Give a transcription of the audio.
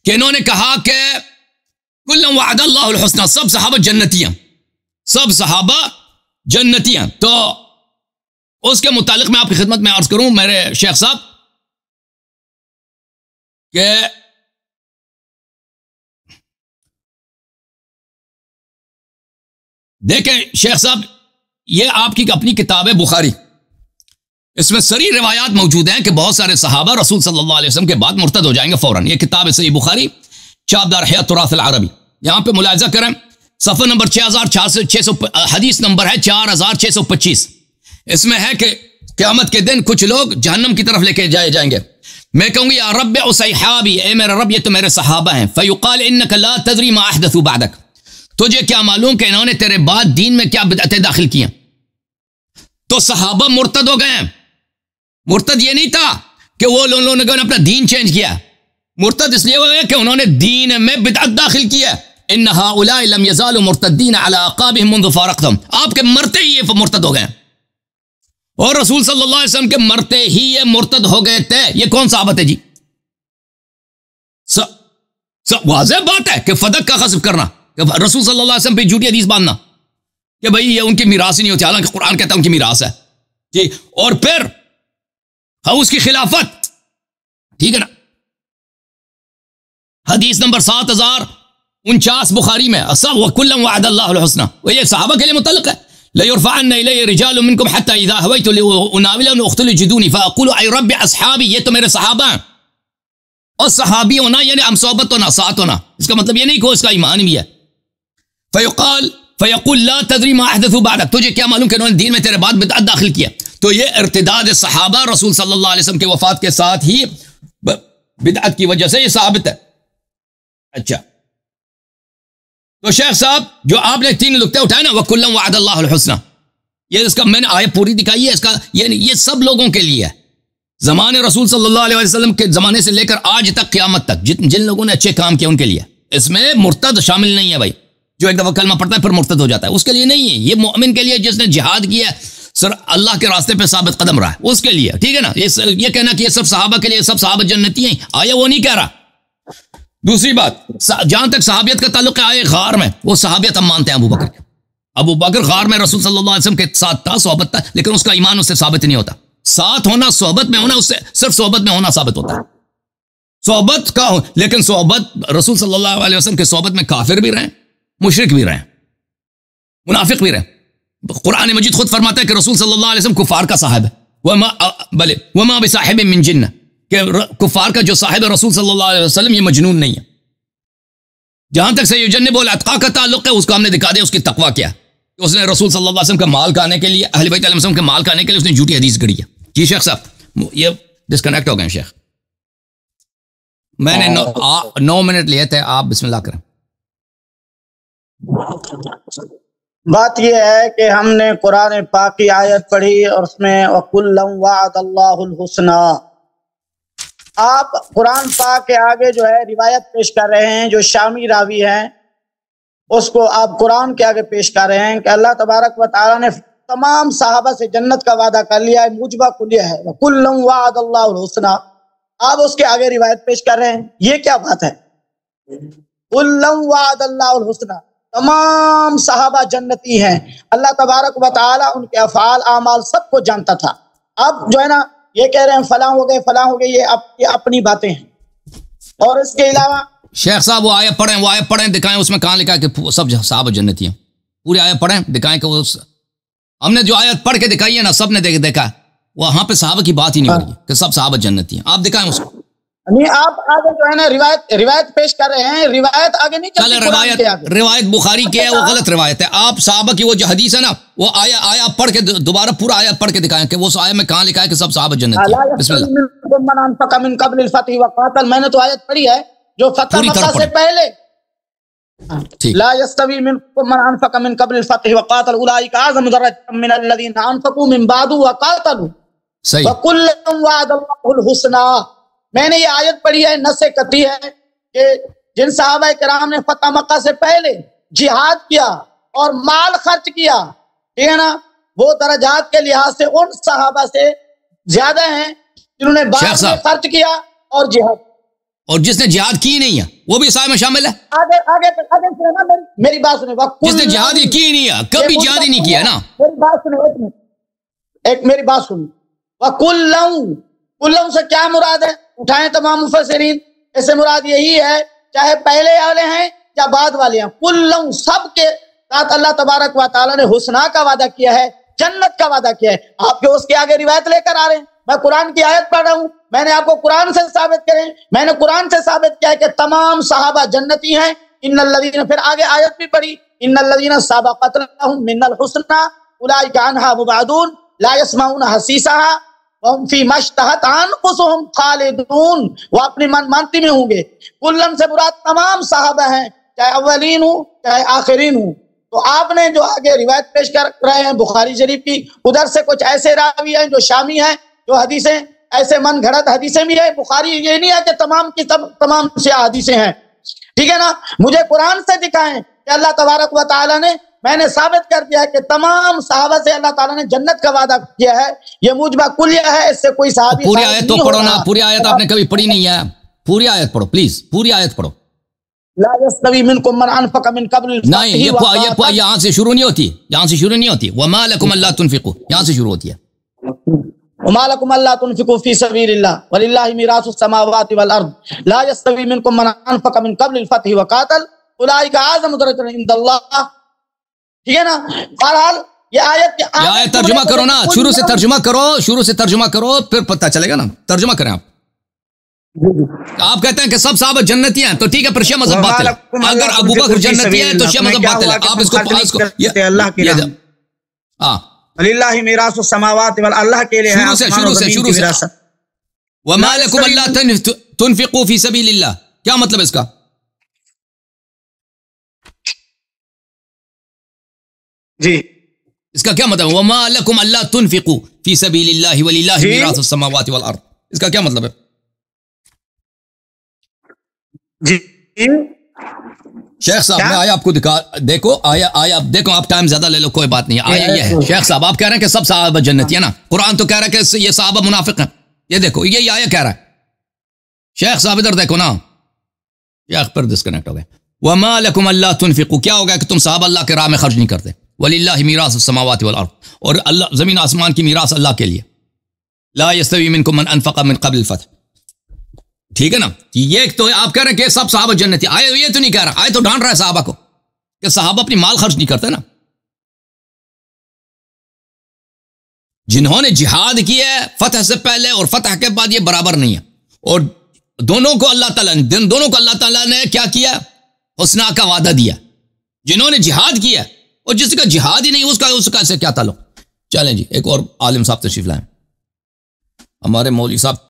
کہ انہوں نے کہا کہ کلًا وعد اللہ الحسنى، سب صحابہ جنتیاں، سب صحابہ جنتیاں. تو اس کے متعلق میں آپ کی خدمت میں عرض کروں میرے شیخ صاحب کہ دیکھیں شیخ صاحب، یہ آپ کی اپنی کتاب ہے بخاری، اس میں سری روایات موجود ہیں کہ بہت سارے صحابہ رسول صلی اللہ علیہ وسلم کے بعد مرتد ہو جائیں گے فوراً. یہ کتاب ہے صحیح بخاری، چاپ دار احیاء التراث العربی. یہاں پہ ملاحظہ کریں، صفحہ نمبر 6600 حدیث نمبر ہے 4625. اس میں ہے کہ قیامت کے دن کچھ لوگ جہنم کی طرف لے کے جائے جائیں گے. میں کہوں گی یا رب اصحابی، اے میرا رب یہ تو میرے صحابہ ہیں. فیقال انک لا تدری ما احدثوا بعدک، تجھے کیا معلوم کہ انہوں نے تیرے بعد دین میں کیا بدعتیں داخل کی ہیں. تو صحابہ مرتد ہو گئے ہیں. مرتد یہ نہیں تھا کہ وہ لوگوں نے اپنا دین چینج کیا، مرتد اس لیے ہو گئے کہ انہوں نے دین میں بدعت داخل کیا. ان هؤلاء لم يزالوا مرتدین على اعقابهم منذ فارقتهم، آپ کے مرتے ہی یہ مرتد ہو گئے، اور رسول صلی اللہ علیہ وسلم کے مرتے ہی یہ مرتد ہو گئے تھے. یہ کون صحابت ہے جی؟ واضح بات ہے کہ فدق کا غصب کرنا، کہ رسول صلی اللہ علیہ وسلم پہ جھوٹی حدیث باندھنا کہ بھئی یہ ان کی میراث ہی نہیں ہوتی، حالانکہ قرآن کہتا ہے ان کی میراث ہے جی. اور پھر اس کی خلافت، ٹھیک ہے نا، حدیث نمبر 7049 بخاری میں، وَكُلًّا وَعَدَ اللَّهُ الْحُسْنَى، وہ یہ صحابہ کے لیے متعلق ہے. لَيُرْفَعَنَّ إِلَيَّ رِجَالٌ مِّنكُمْ حَتَّى إِذَا هَوَيْتُ لِأُنَاوِلَهُمْ أُخْتَلِجُونِي فَأَقُولُ أَيْ رَبِّ أَصْحَابِي، یہ تو میرے صحابہ ہیں. اور صحابی ہونا یعنی ہم صحبت ہونا، ساتھ ہونا، اس کا مطلب یہ نہیں کہ اس کا ایمان بھی ہے. فیقول لا تدری ما احدثوا بعدک، تجھے کیا معلوم کہ انہوں نے دین میں تیرے بعد بدعت داخل کیا. تو یہ ارتداد صحابہ رسول صلی اللہ علیہ وسلم کے وفات کے ساتھ ہی بدعت کی وجہ سے یہ ثابت ہے. اچھا تو شیخ صاحب جو آپ نے 3 نقطے اٹھائے نا، وَكُلًّا وَعَدَ اللَّهُ الْحُسْنَى، یہ اس کا میں نے آیت پوری دکھائی ہے. اس کا یہ سب لوگوں کے لیے ہے، زمانے رسول صلی اللہ علیہ وسلم کے زمانے سے لے کر آج تک قیامت تک جن لوگوں نے اچھے کام کیے ان کے لیے. اس میں مرتد شامل نہیں ہے بھائی، جو ایک دفعہ کلمہ پڑھتا ہے پھر مرتد ہو جاتا ہے، اس کے لیے نہیں ہے. یہ مومن کے لیے جس نے جہاد کیا ہے، سر اللہ کے راستے پہ ثابت قدم رہا ہے، اس کے لیے، ٹھیک ہے نا. یہ کہنا کہ یہ سب صحابہ کے لیے، سب صحابہ جنتی ہیں، آیا وہ نہیں کہہ رہا. دوسری بات، جہاں تک صحابیت کا تعلق ہے، آئے غار میں وہ صحابیت ہم مانتے ہیں. ابو بکر غار میں رسول صلی اللہ علیہ وسلم کے ساتھ تھا، صحبت تھا، لیکن اس کا ایمان اس سے ثابت نہیں ہوتا. ساتھ ہونا، صحبت میں ہونا، اس سے صرف صحبت میں ہونا ثابت ہوتا ہے. صحبت کا لیکن صحبت رسول صلی اللہ علیہ وسلم کے صحبت میں کافر بھی رہیں، مشرک بھی رہیں، منافق بھی رہیں. قرآن مجید خود فرماتا ہے کہ رسول صلی اللہ علیہ وسلم کفار کا صاحب ہے، وما بصاحب من جن، کہ کفار کا جو صاحب ہے رسول صلی اللہ علیہ وسلم یہ مجنون نہیں ہے. جہاں تک سیجنب الاتقاء کا تعلق ہے، اس کو ہم نے دکھا دیا اس کی تقوی کیا، کہ اس نے رسول صلی اللہ علیہ وسلم کا مال کھانے کے لیے، اہل بیت علیہ وسلم کا مال کھانے کے لیے اس نے جھوٹی حدیث گڑھی ہے. جی شیخ صاحب یہ ڈسکنیکٹ ہو گئے شیخ، میں نے 9 منٹ لیے تھے، آپ بسم اللہ کریں. بات یہ ہے کہ ہم نے قرآن پاک کی آیت پڑھی اور اس میں وَكُلًّا وَعَدَ اللَّهُ الْحُسْنَى. آپ قرآن پاک کے آگے جو ہے روایت پیش کر رہے ہیں، جو شامی راوی ہیں اس کو آپ قرآن کے آگے پیش کر رہے ہیں کہ اللہ تبارک و تعالیٰ نے تمام صحابہ سے جنت کا وعدہ کر لیا ہے، موجبہ کلیہ ہے، وَكُلًّا وَعَدَ اللَّهُ الْحُسْنَى. آپ اس کے آگے روایت پیش کر رہے ہیں، یہ کیا بات ہے؟ كُلًّا وَعَدَ اللَّهُ الْحُسْنَى، تمام صحابہ جنتی ہیں. اللہ تبارک و تعالیٰ ان کے افعال اعمال سب کو جانتا تھا. اب جو ہے نا یہ کہہ رہے ہیں فلاں ہو گئے فلاں ہو گئے، یہ اپنی باتیں ہیں. اور اس کے علاوہ شیخ صاحب وہ آیت پڑھیں دکھائیں اس میں کہاں لکھا ہے کہ سب صحابہ جنتی ہیں. پوری آیت پڑھیں دکھائیں کہ وہ ہم نے جو آیت پڑھ کے دکھائی ہے نا، سب نے دیکھا وہاں پہ صحابہ کی بات ہی نہیں ہو رہی کہ سب صحابہ جنتی ہیں. آپ دکھائیں اس کو. نہیں، آپ آگے جو ہے نا روایت پیش کر رہے ہیں، روایت آگے نہیں چلتی. روایت بخاری کی ہے، وہ غلط روایت ہے. آپ صحابہ کی وہ جو حدیث ہے نا، وہ آیا پڑھ کے دوبارہ پورا آیا پڑھ کے دکھائیں کہ وہ آیا میں کہاں لکھا ہے کہ سب صحابہ جنتی ہیں. بسم اللہ. من انفق من قبل الفتح وقاتل، میں نے تو آیت پڑھی ہے جو فتح مکہ سے پہلے. لا يستوي منكم من انفق من قبل الفتح وقاتل اولئك اعظم درجة من الذين انفقوا من بعد وقاتلوا وكلا وعد الله الحسنى. میں نے یہ آیت پڑھی ہے، نص قطعی ہے کہ جن صحابہ کرام نے فتح مکہ سے پہلے جہاد کیا اور مال خرچ کیا، ٹھیک ہے نا، وہ درجات کے لحاظ سے ان صحابہ سے زیادہ ہیں جنہوں نے بعد میں خرچ کیا اور جہاد. اور جس نے جہاد کی نہیں ہے وہ بھی سائے میں شامل ہے. آگے میری بات سنیں. جس نے جہاد ہی کی نہیں ہے, کبھی جہاد ہی نہیں کیا نا. میری بات سنیں, ایک میری بات سنیں. کلوں سے کیا مراد ہے؟ اٹھائیں تمام مفسرین, اس سے مراد یہی ہے چاہے پہلے والے ہیں یا بعد والے ہیں, کلوں سب کے ساتھ اللہ تبارک و تعالیٰ نے حسنا کا وعدہ کیا ہے, جنت کا وعدہ کیا ہے. آپ کے اس کے آگے روایت لے کر آ رہے ہیں. میں قرآن کی آیت پڑھ رہا ہوں, میں نے آپ کو قرآن سے ثابت کریں, میں نے قرآن سے ثابت کیا ہے کہ تمام صحابہ جنتی ہیں. ان الذین, پھر آگے آیت بھی پڑھی, ان الذین سبقت لهم من الحسنى اولئک عنها مبعدون لا يسمعون حسیسها وهم فیما اشتہت انفسهم خالدون. وہ اپنی من مانتی میں ہوں گے. کلن سے مراد تمام صحابہ ہیں, چاہے اولین ہوں چاہے آخرین ہوں. تو آپ نے جو آگے روایت پیش کر رہے ہیں بخاری شریف کی, ادھر سے کچھ ایسے راوی ہیں جو شامی ہیں, جو حدیثیں ایسے من گھڑت حدیثیں بھی ہیں. بخاری یہ نہیں ہے کہ تمام کی تمام سیاہ حدیثیں ہیں, ٹھیک ہے نا. مجھے قرآن سے دکھائیں کہ اللہ تبارک و تعالیٰ نے, میں نے ثابت کر دیا ہے کہ تمام صحابہ سے اللہ تعالیٰ نے جنت کا وعدہ کیا ہے. یہ موجبہ کلیہ ہے, اس سے کوئی صحابی پوری آیت تو پڑھو نا. پوری آیت آپ نے کبھی پڑھی نہیں ہے. پوری آیت پڑھو پلیز, پوری آیت پڑھو. لا يستوي منكم من انفق من قبل الفتح. نہیں, یہ یہاں سے شروع نہیں ہوتی, یہاں سے شروع نہیں ہوتی. وما لكم الا تنفقوا, یہاں سے شروع ہوتی ہے. وما لكم الا تنفقوا في سبيل الله ولله ميراث السماوات والارض لا يستوي منكم من انفق من قبل الفتح وقاتل اولئك اعظم درجة عند الله. ٹھیک ہے نا. بہرحال یہ آیت ترجمہ کرو نا, شروع سے ترجمہ کرو, شروع سے ترجمہ کرو, پھر پتہ چلے گا نا. ترجمہ کریں آپ. آپ کہتے ہیں کہ سب صحابہ جنتی ہیں, تو ٹھیک ہے, پر شیعہ مذہب باطل ہے. اگر ابو بکر جنتی ہے تو شیعہ مذہب باطل ہے. آپ اس کو اللہ کی راہ, ہاں, للہ میراث السماوات والارض, اللہ کے لیے ہے شروع سے وما لکم الا تنفقوا فی سبیل اللہ. کیا مطلب اس کا؟ جی, اس کا کیا مطلب؟ وما لکم الا تنفقوا فی سبیل اللہ وللہ میراث السماوات والارض. اس کا کیا مطلب ہے؟ جی شیخ صاحب, میں آیا آپ کو دکھا, دیکھو آیا دیکھو, آپ ٹائم زیادہ لے لو, کوئی بات نہیں. آیا یہ ہے شیخ صاحب, آپ کہہ رہے ہیں کہ سب صحابہ جنتی ہے نا. قرآن تو کہہ رہا ہے کہ یہ صحابہ منافق ہیں. یہ دیکھو, یہ آیا کہہ رہا ہے. شیخ صاحب ادھر دیکھو نا, شیخ پر ڈسکنیکٹ ہو گئے. وما لکم الا تنفقوا, کیا ہو گیا کہ تم صحابہ اللہ کے راہ میں خرچ نہیں کرتے. وللہ میراث السماوات والارض, اور اللہ زمین آسمان کی میراث اللہ کے لیے. لا یستوی منکم من انفق من قبل الفتح. ٹھیک ہے نا. یہ تو آپ کہہ رہے ہیں کہ سب صحابہ جنتی. آئے یہ تو نہیں کہہ رہا, آئے تو ڈانٹ رہا ہے صحابہ کو کہ صحابہ اپنی مال خرچ نہیں کرتے نا. جنہوں نے جہاد کیا ہے فتح سے پہلے اور فتح کے بعد, یہ برابر نہیں ہے. اور دونوں کو اللہ تعالیٰ نے کیا کیا؟ حسنا کا وعدہ دیا. جنہوں نے جہاد کیا اور جس کا جہاد ہی نہیں, اس کا سے کیا تعلق. چلیں جی, ایک اور عالم صاحب تشریف لائیں. ہمارے مولوی صاحب